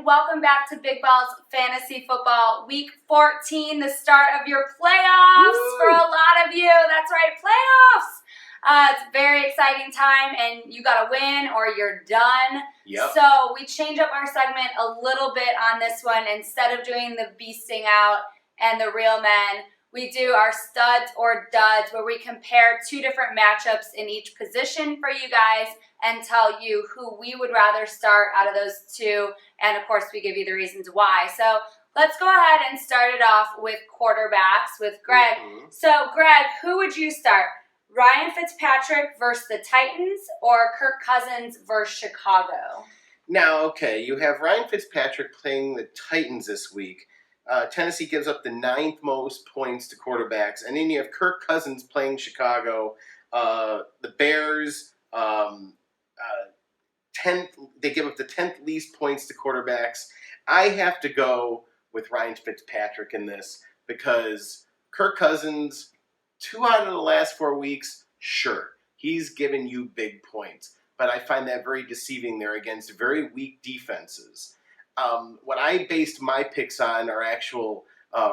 welcome back to Big Balls Fantasy Football Week 14, the start of your playoffs for a lot of you. That's right, playoffs. It's a very exciting time, and you got to win or you're done. Yep. So we change up our segment a little bit on this one. Instead of doing the beasting out and the real men, we do our studs or duds, where we compare two different matchups in each position for you guys and tell you who we would rather start out of those two. And of course, we give you the reasons why. So let's go ahead and start it off with quarterbacks with Greg. Mm-hmm. So Greg, who would you start? Ryan Fitzpatrick versus the Titans or Kirk Cousins versus Chicago? Now, okay, you have Ryan Fitzpatrick playing the Titans this week. Tennessee gives up the 9th most points to quarterbacks. And then you have Kirk Cousins playing Chicago. The Bears, 10th, they give up the 10th least points to quarterbacks. I have to go with Ryan Fitzpatrick in this because Kirk Cousins, 2 out of the last 4 weeks, sure, he's given you big points. But I find that very deceiving there against very weak defenses. What I based my picks on are actual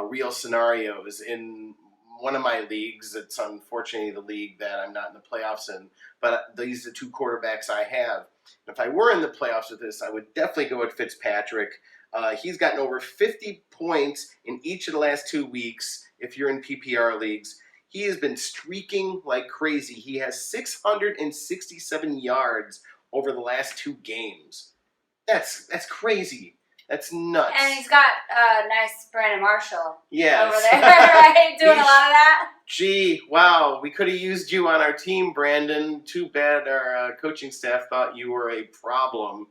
real scenarios. In one of my leagues, it's unfortunately the league that I'm not in the playoffs in, but these are the two quarterbacks I have. If I were in the playoffs with this, I would definitely go with Fitzpatrick. He's gotten over 50 points in each of the last 2 weeks if you're in PPR leagues. He has been streaking like crazy. He has 667 yards over the last 2 games. That's crazy. That's nuts. And he's got nice Brandon Marshall yes. over there, right? Doing a lot of that. Gee, wow. We could have used you on our team, Brandon. Too bad our coaching staff thought you were a problem.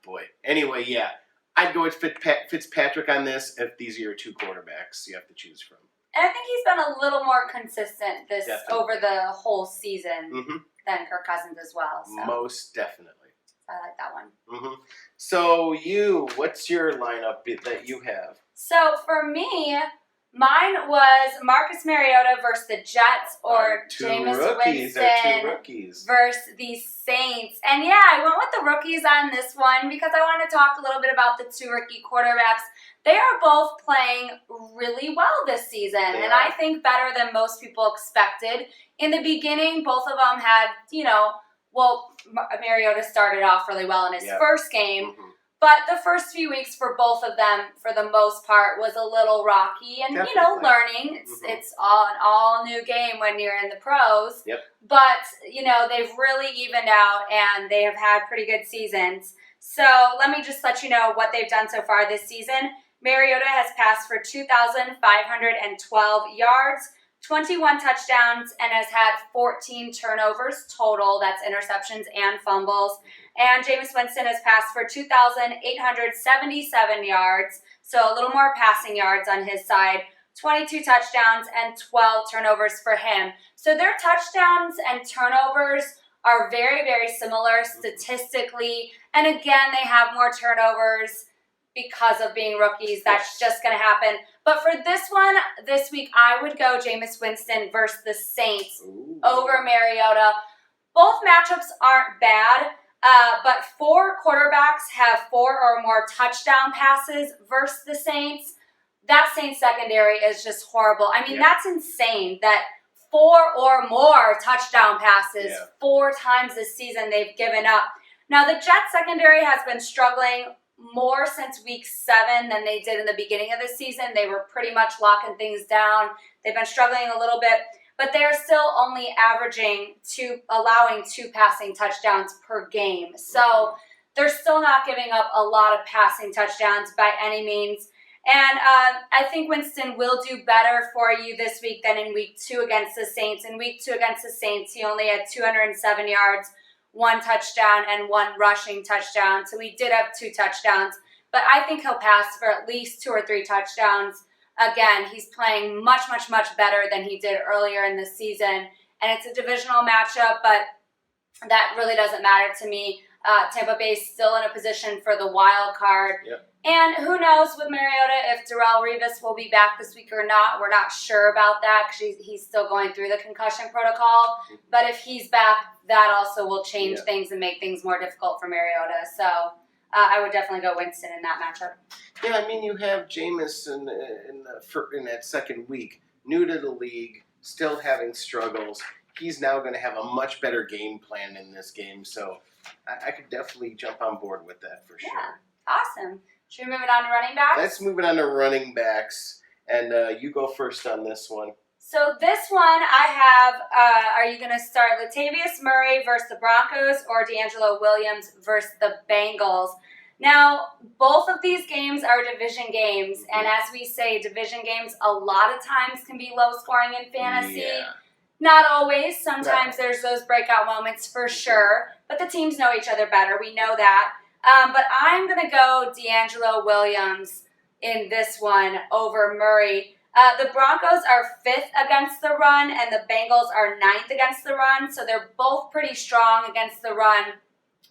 Boy. Anyway, yeah. I'd go with Fitzpatrick on this if these are your 2 quarterbacks you have to choose from. And I think he's been a little more consistent over the whole season than Kirk Cousins as well. So. Most definitely. I like that one. Mm-hmm. So what's your lineup that you have? So for me, mine was Marcus Mariota versus the Jets or Jameis Winston versus the Saints. And yeah, I went with the rookies on this one because I wanted to talk a little bit about the 2 rookie quarterbacks. They are both playing really well this season, and I think better than most people expected. In the beginning, both of them had, Mariota started off really well in his first game, but the first few weeks for both of them, for the most part, was a little rocky. And, learning, it's an all new game when you're in the pros. Yep. But, they've really evened out, and they have had pretty good seasons. So let me just let you know what they've done so far this season. Mariota has passed for 2,512 yards, 21 touchdowns, and has had 14 turnovers total. That's interceptions and fumbles. And Jameis Winston has passed for 2,877 yards, so a little more passing yards on his side, 22 touchdowns, and 12 turnovers for him. So their touchdowns and turnovers are very, very similar statistically. And again, they have more turnovers because of being rookies. That's just going to happen. But for this one, this week, I would go Jameis Winston versus the Saints over Mariota. Both matchups aren't bad, but 4 quarterbacks have 4 or more touchdown passes versus the Saints. That Saints secondary is just horrible. I mean, that's insane that 4 or more touchdown passes 4 times this season they've given up. Now, the Jets secondary has been struggling more since week 7 than they did in the beginning of the season. They were pretty much locking things down. They've been struggling a little bit, but they're still only allowing 2 passing touchdowns per game. So they're still not giving up a lot of passing touchdowns by any means. And I think Winston will do better for you this week than in week 2 against the Saints. In week 2 against the Saints, he only had 207 yards, 1 touchdown, and 1 rushing touchdown. So he did have 2 touchdowns, but I think he'll pass for at least 2 or 3 touchdowns. Again, he's playing much, much, much better than he did earlier in the season. And it's a divisional matchup, but that really doesn't matter to me. Tampa Bay's still in a position for the wild card. Yep. And who knows with Mariota if Darrelle Revis will be back this week or not. We're not sure about that because he's still going through the concussion protocol. But if he's back, that also will change things and make things more difficult for Mariota. So I would definitely go Winston in that matchup. Yeah, I mean, you have Jameis in that second week, new to the league, still having struggles. He's now going to have a much better game plan in this game, so I could definitely jump on board with that for sure. Yeah, awesome. Should we move it on to running backs? Let's move it on to running backs, and you go first on this one. So this one I have, are you going to start Latavius Murray versus the Broncos or D'Angelo Williams versus the Bengals? Now, both of these games are division games, and as we say, division games a lot of times can be low scoring in fantasy. Yeah. Not always. Sometimes there's those breakout moments for sure, but the teams know each other better. We know that. But I'm going to go D'Angelo Williams in this one over Murray. The Broncos are 5th against the run, and the Bengals are 9th against the run, so they're both pretty strong against the run.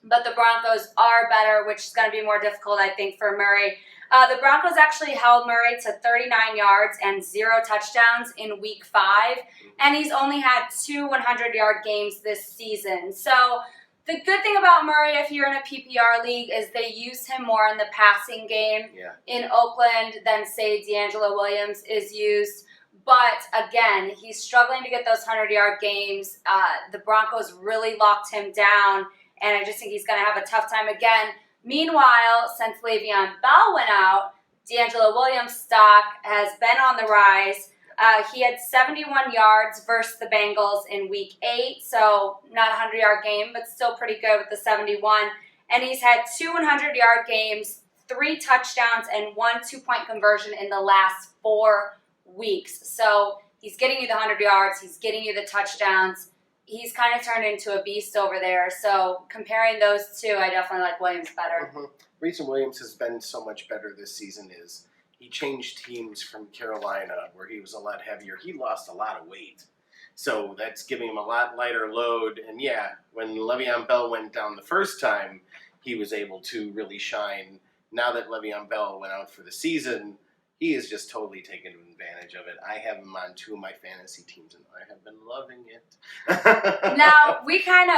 But the Broncos are better, which is going to be more difficult, I think, for Murray. The Broncos actually held Murray to 39 yards and 0 touchdowns in Week 5, and he's only had 2 100-yard games this season. So the good thing about Murray, if you're in a PPR league, is they use him more in the passing game in Oakland than, say, D'Angelo Williams is used. But, again, he's struggling to get those 100-yard games. The Broncos really locked him down, and I just think he's going to have a tough time again. Meanwhile, since Le'Veon Bell went out, D'Angelo Williams' stock has been on the rise. He had 71 yards versus the Bengals in Week 8, so not a 100-yard game, but still pretty good with the 71. And he's had 2 100-yard games, 3 touchdowns, and 1 2-point conversion in the last 4 weeks. So he's getting you the 100 yards. He's getting you the touchdowns. He's kind of turned into a beast over there. So comparing those two, I definitely like Williams better. The reason Williams has been so much better this season is he changed teams from Carolina, where he was a lot heavier. He lost a lot of weight. So that's giving him a lot lighter load. And yeah, when Le'Veon Bell went down the first time, he was able to really shine. Now that Le'Veon Bell went out for the season, he is just totally taking advantage of it. I have him on 2 of my fantasy teams, and I have been loving it. Now, we kind of,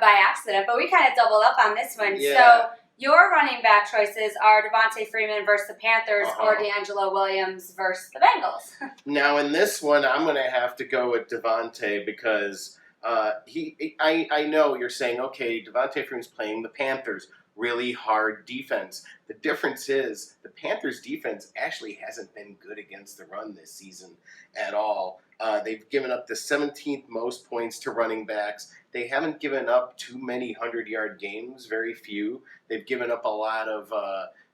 by accident, but we kind of doubled up on this one. Yeah. So your running back choices are Devontae Freeman versus the Panthers or D'Angelo Williams versus the Bengals. Now, in this one, I'm going to have to go with Devontae because I know you're saying, okay, Devontae Freeman's playing the Panthers. Really hard defense. The difference is the Panthers' defense actually hasn't been good against the run this season at all. They've given up the 17th most points to running backs. They haven't given up too many 100-yard games, very few. They've given up a lot of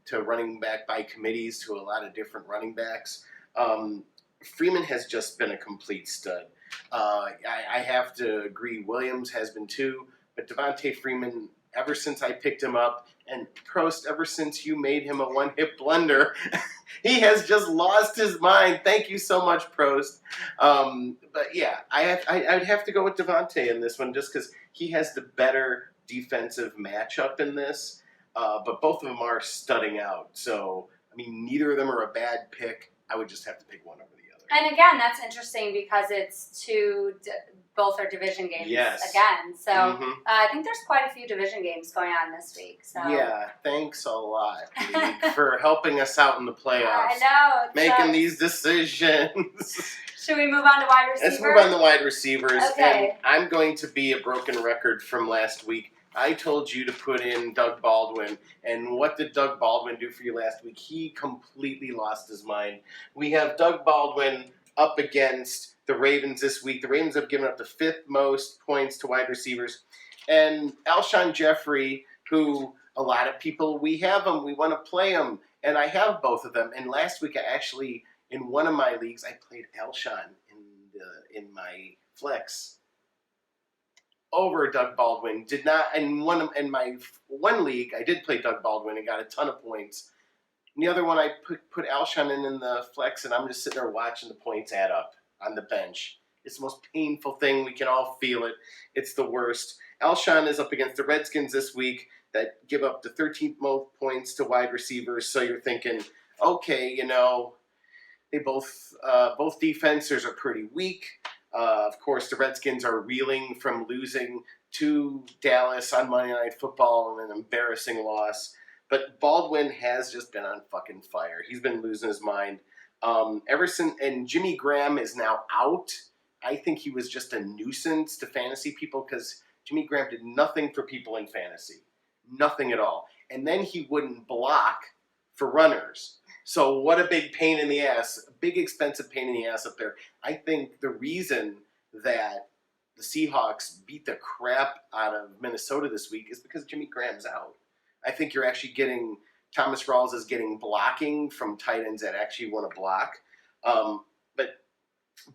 to running back by committees to a lot of different running backs. Freeman has just been a complete stud. I have to agree, Williams has been too, but Devontae Freeman, ever since I picked him up, and Prost, ever since you made him a one-hit blunder, he has just lost his mind. Thank you so much, Prost. But yeah, I'd have to go with Devontae in this one just because he has the better defensive matchup in this. But both of them are studding out. So, I mean, neither of them are a bad pick. I would just have to pick one over the other. And again, that's interesting because it's both are division games again. So I think there's quite a few division games going on this week. So yeah, thanks a lot, League, for helping us out in the playoffs. I know. Making these decisions. Should we move on to wide receivers? Let's move on to wide receivers. Okay. And I'm going to be a broken record from last week. I told you to put in Doug Baldwin, and what did Doug Baldwin do for you last week? He completely lost his mind. We have Doug Baldwin up against the Ravens this week. The Ravens have given up the 5th most points to wide receivers. And Alshon Jeffrey, who a lot of people, we have him, we want to play him, and I have both of them. And last week, I actually, in one of my leagues, I played Alshon in my flex over Doug Baldwin. Did not in my one league I did play Doug Baldwin and got a ton of points. In the other one I put Alshon in the flex, and I'm just sitting there watching the points add up on the bench. It's the most painful thing. We can all feel it. It's the worst. Alshon is up against the Redskins this week that give up the 13th most points to wide receivers. So you're thinking, okay, you know, they both defenses are pretty weak. Of course, the Redskins are reeling from losing to Dallas on Monday Night Football in an embarrassing loss. But Baldwin has just been on fucking fire. He's been losing his mind. Ever since, and Jimmy Graham is now out. I think he was just a nuisance to fantasy people because Jimmy Graham did nothing for people in fantasy. Nothing at all. And then he wouldn't block for runners. So what a big pain in the ass, a big expensive pain in the ass up there. I think the reason that the Seahawks beat the crap out of Minnesota this week is because Jimmy Graham's out. I think you're actually getting, Thomas Rawls is getting blocking from tight ends that actually want to block. But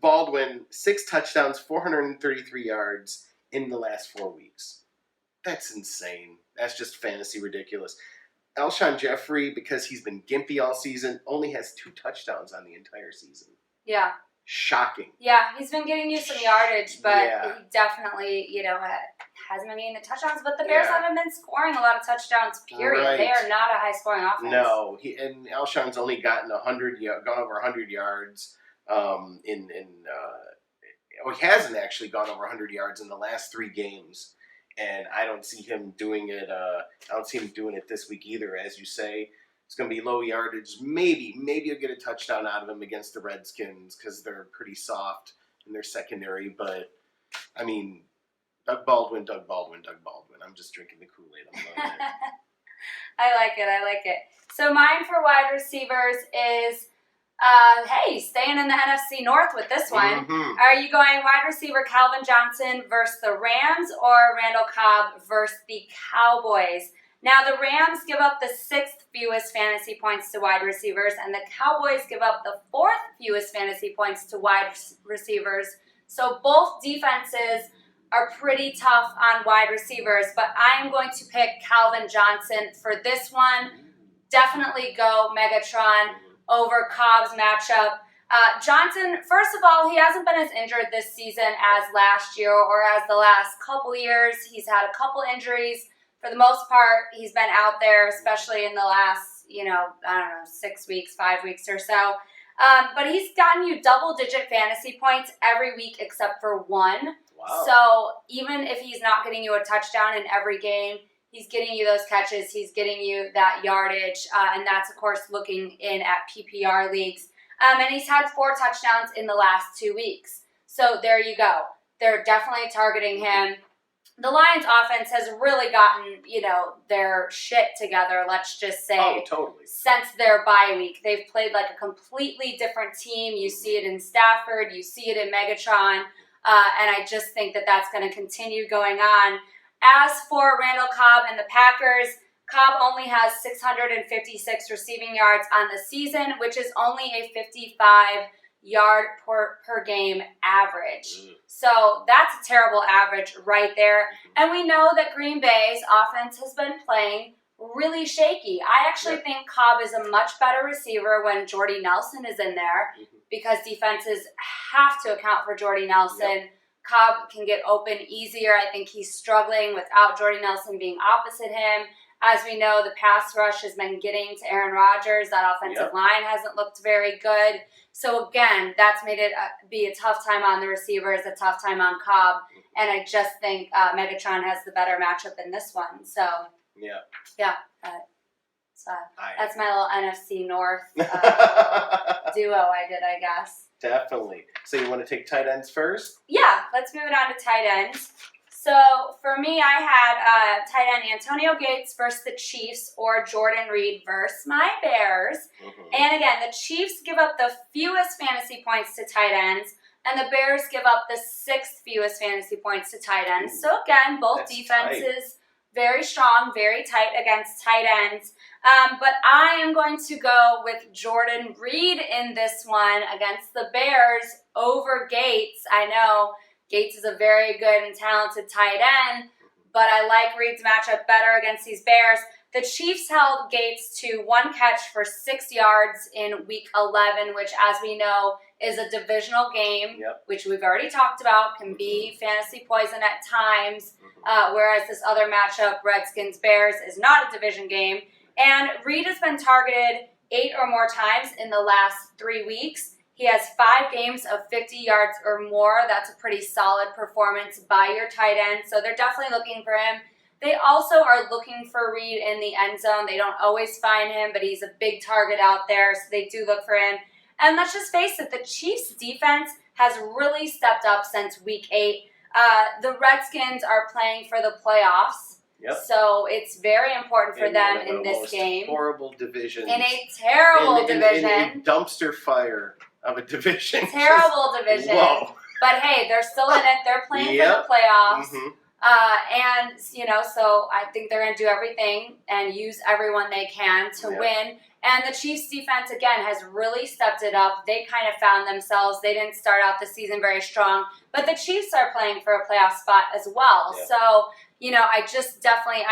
Baldwin, 6 touchdowns, 433 yards in the last 4 weeks. That's insane. That's just fantasy ridiculous. Alshon Jeffrey, because he's been gimpy all season, only has 2 touchdowns on the entire season. Yeah. Shocking. Yeah, he's been getting you some yardage, but Yeah. he definitely, hasn't been getting the touchdowns. But the Bears haven't been scoring a lot of touchdowns, period. Right. They are not a high-scoring offense. No, and Alshon's only gotten gone over 100 yards. He hasn't actually gone over 100 yards in the last 3 games. And I don't see him doing it. I don't see him doing it this week either. As you say, it's going to be low yardage. Maybe you'll get a touchdown out of him against the Redskins because they're pretty soft in their secondary. But I mean, Doug Baldwin. I'm just drinking the Kool-Aid. I'm loving it. I like it. So mine for wide receivers is, staying in the NFC North with this one. Mm-hmm. Are you going wide receiver Calvin Johnson versus the Rams or Randall Cobb versus the Cowboys? Now, the Rams give up the 6th fewest fantasy points to wide receivers, and the Cowboys give up the 4th fewest fantasy points to wide receivers. So both defenses are pretty tough on wide receivers, but I am going to pick Calvin Johnson for this one. Definitely go Megatron over Cobb's matchup. Johnson, first of all, he hasn't been as injured this season as last year or as the last couple years. He's had a couple injuries. For the most part, he's been out there, especially in the last, 6 weeks, 5 weeks or so. But he's gotten you double-digit fantasy points every week except for 1. Wow. So even if he's not getting you a touchdown in every game, he's getting you those catches. He's getting you that yardage. And that's, of course, looking in at PPR leagues. And he's had 4 touchdowns in the last 2 weeks. So there you go. They're definitely targeting him. The Lions offense has really gotten, their shit together, let's just say. Oh, totally. Since their bye week. They've played like a completely different team. You see it in Stafford. You see it in Megatron. And I just think that that's going to continue going on. As for Randall Cobb and the Packers, Cobb only has 656 receiving yards on the season, which is only a 55-yard per game average. So that's a terrible average right there. And we know that Green Bay's offense has been playing really shaky. I actually think Cobb is a much better receiver when Jordy Nelson is in there because defenses have to account for Jordy Nelson. Cobb can get open easier. I think he's struggling without Jordy Nelson being opposite him. As we know, the pass rush has been getting to Aaron Rodgers. That offensive line hasn't looked very good. So again, that's made it be a tough time on the receivers, a tough time on Cobb. And I just think Megatron has the better matchup in this one. So that's my little NFC North duo I did, I guess. Definitely. So you want to take tight ends first? Yeah, let's move it on to tight ends. So for me, I had tight end Antonio Gates versus the Chiefs or Jordan Reed versus my Bears. And again, the Chiefs give up the fewest fantasy points to tight ends, and the Bears give up the 6th fewest fantasy points to tight ends. So again, both defenses very strong, very tight against tight ends. But I am going to go with Jordan Reed in this one against the Bears over Gates. I know Gates is a very good and talented tight end, but I like Reed's matchup better against these Bears. The Chiefs held Gates to 1 catch for 6 yards in Week 11, which, as we know, is a divisional game, which we've already talked about, can be fantasy poison at times, whereas this other matchup, Redskins-Bears, is not a division game. And Reed has been targeted 8 or more times in the last 3 weeks. He has 5 games of 50 yards or more. That's a pretty solid performance by your tight end. So they're definitely looking for him. They also are looking for Reed in the end zone. They don't always find him, but he's a big target out there, so they do look for him. And let's just face it, the Chiefs' defense has really stepped up since Week 8. The Redskins are playing for the playoffs. Yep. So it's very important for them in this game. Horrible division. In a terrible division. In a dumpster fire of a division. Terrible division. Whoa. But hey, they're still in it. They're playing for the playoffs. And, so I think they're going to do everything and use everyone they can to win. And the Chiefs' defense, again, has really stepped it up. They kind of found themselves. They didn't start out the season very strong. But the Chiefs are playing for a playoff spot as well. Yeah. So,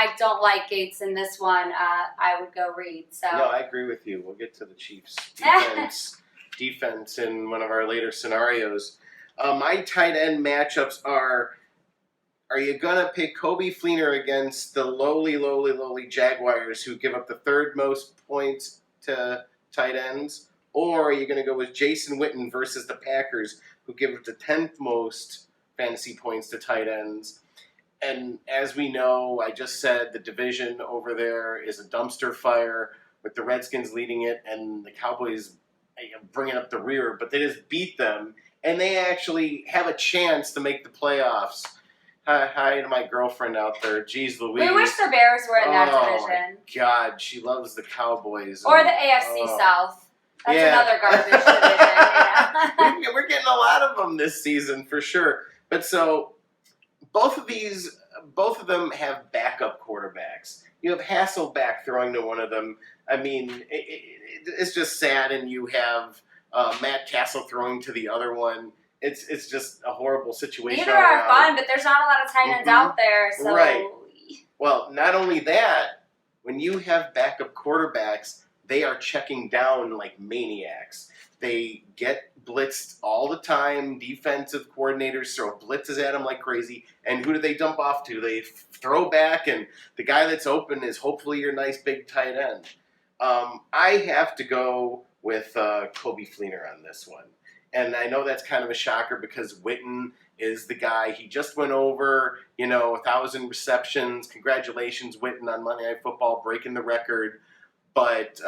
I don't like Gates in this one. I would go Reed. So. No, I agree with you. We'll get to the Chiefs' defense in one of our later scenarios. My tight end matchups are you going to pick Coby Fleener against the lowly Jaguars who give up the third most points to tight ends? Or are you going to go with Jason Witten versus the Packers who give up the 10th most fantasy points to tight ends? And as we know, I just said the division over there is a dumpster fire with the Redskins leading it and the Cowboys bringing up the rear. But they just beat them, and they actually have a chance to make the playoffs. Hi to my girlfriend out there. Jeez Louise. We wish the Bears were in that division. Oh, my God. She loves the Cowboys. Or the AFC South. That's another garbage division. We're getting a lot of them this season, for sure. But so, both of them have backup quarterbacks. You have Hasselbeck throwing to one of them. I mean, it's just sad, and you have Matt Castle throwing to the other one. It's just a horrible situation. Neither are fun, but there's not a lot of tight ends out there. So. Right. Well, not only that, when you have backup quarterbacks, they are checking down like maniacs. They get blitzed all the time. Defensive coordinators throw blitzes at them like crazy. And who do they dump off to? They throw back, and the guy that's open is hopefully your nice big tight end. I have to go with Coby Fleener on this one. And I know that's kind of a shocker because Witten is the guy. He just went over, 1,000 receptions. Congratulations, Witten, on Monday Night Football, breaking the record. But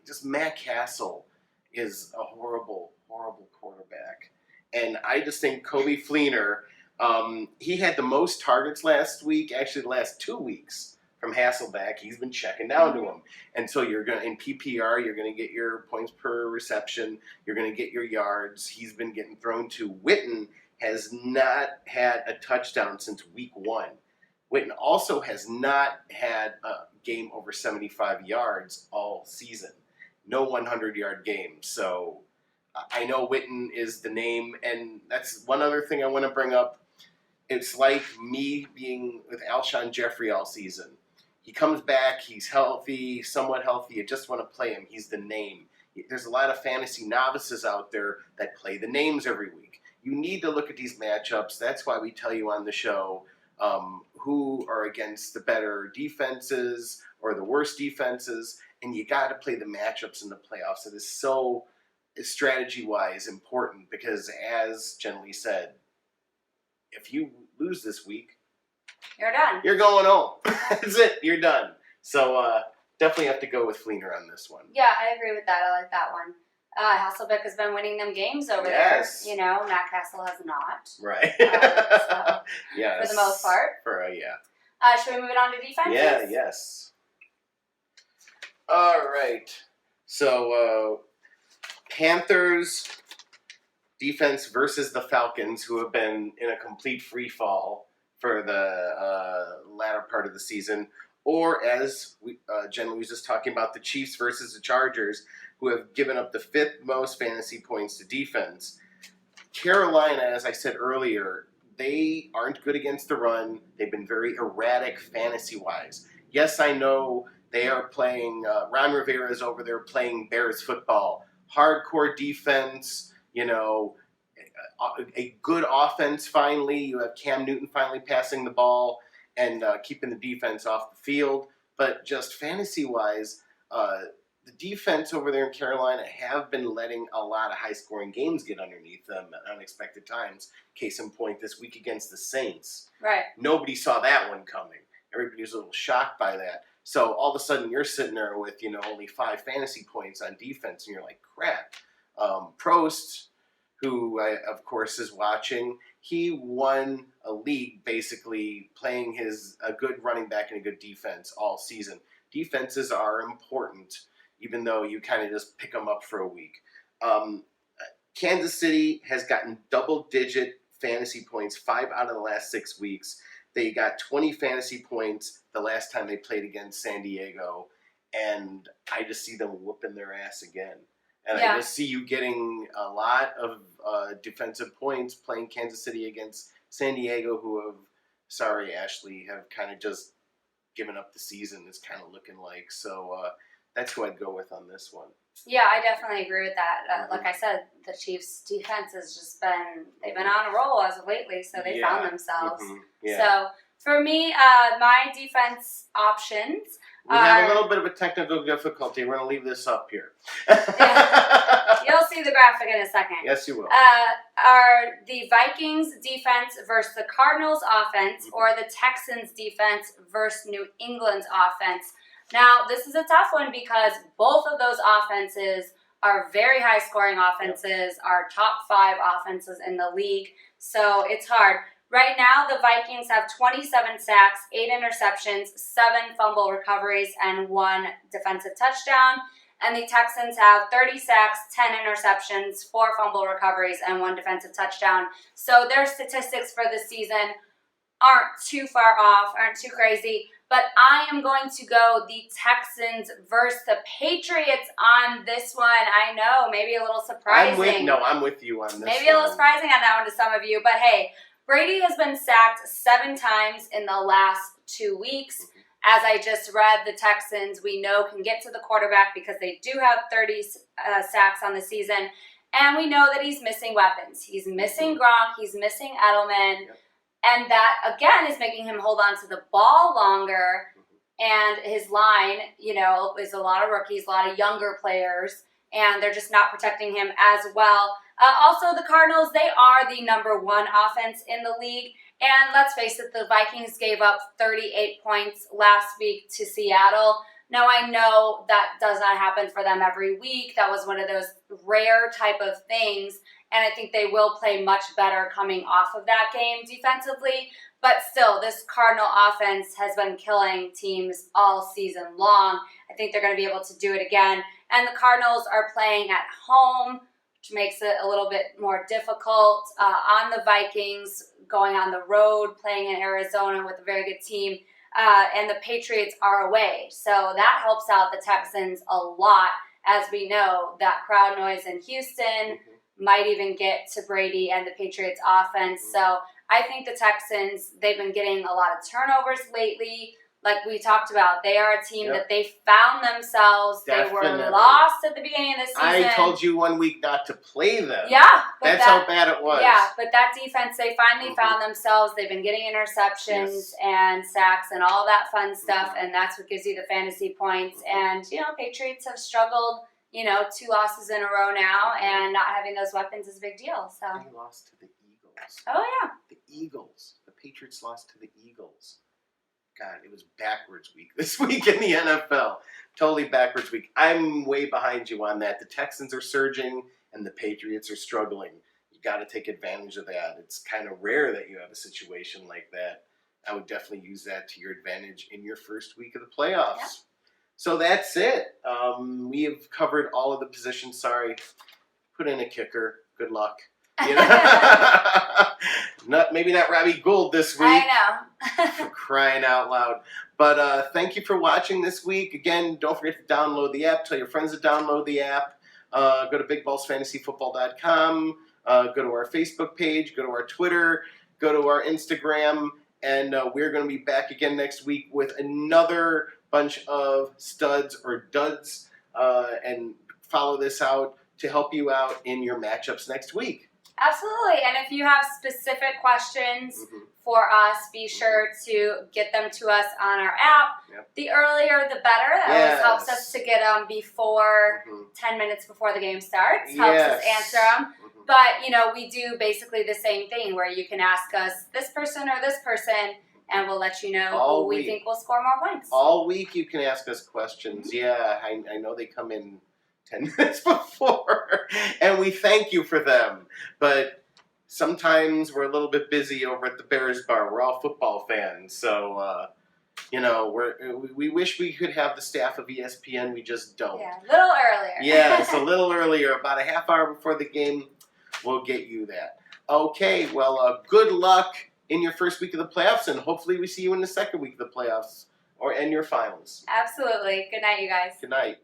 just Matt Castle is a horrible, horrible quarterback. And I just think Coby Fleener, he had the most targets last week, actually the last 2 weeks. From Hasselbeck, he's been checking down to him. And so you're going to, in PPR, you're going to get your points per reception. You're going to get your yards. He's been getting thrown to. Witten has not had a touchdown since week 1. Witten also has not had a game over 75 yards all season. No 100-yard game. So I know Witten is the name. And that's one other thing I want to bring up. It's like me being with Alshon Jeffrey all season. He comes back, he's healthy, somewhat healthy, you just want to play him. He's the name. There's a lot of fantasy novices out there that play the names every week. You need to look at these matchups. That's why we tell you on the show who are against the better defenses or the worst defenses, and you got to play the matchups in the playoffs. It is so, strategy-wise, important because, as Jenilee said, if you lose this week, you're done. You're going home. That's it. You're done. So definitely have to go with Fleener on this one. Yeah, I agree with that. I like that one. Hasselbeck has been winning them games over there. Matt Castle has not. Right. For the most part. Should we move it on to defense? Yeah, yes. All right. So Panthers defense versus the Falcons, who have been in a complete free fall for the latter part of the season, or as Jenilee was just talking about, the Chiefs versus the Chargers, who have given up the 5th most fantasy points to defense. Carolina, as I said earlier, they aren't good against the run. They've been very erratic fantasy-wise. Yes, I know they are playing, Ron Rivera is over there playing Bears football. Hardcore defense, a good offense finally. You have Cam Newton finally passing the ball and keeping the defense off the field. But just fantasy-wise, the defense over there in Carolina have been letting a lot of high-scoring games get underneath them at unexpected times. Case in point, this week against the Saints. Right. Nobody saw that one coming. everybody was a little shocked by that. So all of a sudden you're sitting there with, only 5 fantasy points on defense, and you're like, crap. Prost, who of course is watching, he won a league basically playing a good running back and a good defense all season. Defenses are important, even though you kind of just pick them up for a week. Kansas City has gotten double-digit fantasy points 5 out of the last 6 weeks. They got 20 fantasy points the last time they played against San Diego, and I just see them whooping their ass again. And I just see you getting a lot of defensive points playing Kansas City against San Diego, who have, sorry, Ashley, have kind of just given up the season, it's kind of looking like. So that's who I'd go with on this one. Yeah, I definitely agree with that. Like I said, the Chiefs' defense has just they've been on a roll as of lately, so they found themselves. So for me, my defense options. We have a little bit of a technical difficulty. We're going to leave this up here. You'll see the graphic in a second. Yes, you will. Are the Vikings defense versus the Cardinals offense or the Texans defense versus New England's offense? Now, this is a tough one because both of those offenses are very high-scoring offenses, are top 5 offenses in the league, so it's hard. Right now, the Vikings have 27 sacks, 8 interceptions, 7 fumble recoveries, and 1 defensive touchdown. And the Texans have 30 sacks, 10 interceptions, 4 fumble recoveries, and 1 defensive touchdown. So their statistics for the season aren't too far off, aren't too crazy. But I am going to go the Texans versus the Patriots on this one. I know, maybe a little surprising. I'm with you on this Maybe a little surprising on that one to some of you. But hey, Brady has been sacked 7 times in the last 2 weeks. As I just read, the Texans, we know, can get to the quarterback because they do have 30 sacks on the season. And we know that he's missing weapons. He's missing Gronk. He's missing Edelman. And that, again, is making him hold on to the ball longer. And his line, is a lot of rookies, a lot of younger players. And they're just not protecting him as well. Also, the Cardinals, they are the number 1 offense in the league. And let's face it, the Vikings gave up 38 points last week to Seattle. Now, I know that does not happen for them every week. That was one of those rare type of things. And I think they will play much better coming off of that game defensively. But still, this Cardinal offense has been killing teams all season long. I think they're going to be able to do it again. And the Cardinals are playing at home, which makes it a little bit more difficult on the Vikings, going on the road, playing in Arizona with a very good team. And the Patriots are away. So that helps out the Texans a lot. As we know, that crowd noise in Houston might even get to Brady and the Patriots offense. So I think the Texans, they've been getting a lot of turnovers lately. Like we talked about, they are a team that they found themselves. Definitely. They were lost at the beginning of the season. I told you 1 week not to play them. Yeah. That's how bad it was. Yeah, but that defense, they finally found themselves. They've been getting interceptions and sacks and all that fun stuff, and that's what gives you the fantasy points. And, Patriots have struggled, 2 losses in a row now, and not having those weapons is a big deal. So They lost to the Eagles. Oh, yeah. The Eagles. The Patriots lost to the Eagles. God, it was backwards week this week in the NFL. Totally backwards week. I'm way behind you on that. The Texans are surging and the Patriots are struggling. You got to take advantage of that. It's kind of rare that you have a situation like that. I would definitely use that to your advantage in your first week of the playoffs. Yeah. So that's it. We have covered all of the positions. Sorry. Put in a kicker. Good luck. Maybe not Robbie Gould this week. I know. For crying out loud. But thank you for watching this week. Again, don't forget to download the app. Tell your friends to download the app. Go to bigballsfantasyfootball.com. Go to our Facebook page. Go to our Twitter. Go to our Instagram. And we're going to be back again next week with another bunch of studs or duds. And follow this out to help you out in your matchups next week. Absolutely. And if you have specific questions for us, be sure to get them to us on our app. The earlier, the better. That always helps us to get them before 10 minutes before the game starts. Helps us answer them. But, we do basically the same thing where you can ask us this person or this person, and we'll let you know All who we week. think will score more points. All week you can ask us questions. Yeah, I know they come in 10 minutes before, and we thank you for them. But sometimes we're a little bit busy over at the Bears bar. We're all football fans, so we wish we could have the staff of ESPN. We just don't. Yeah, a little earlier. Yes, a little earlier, about a half hour before the game. We'll get you that. Okay, well, good luck in your first week of the playoffs, and hopefully we see you in the second week of the playoffs and your finals. Absolutely. Good night, you guys. Good night.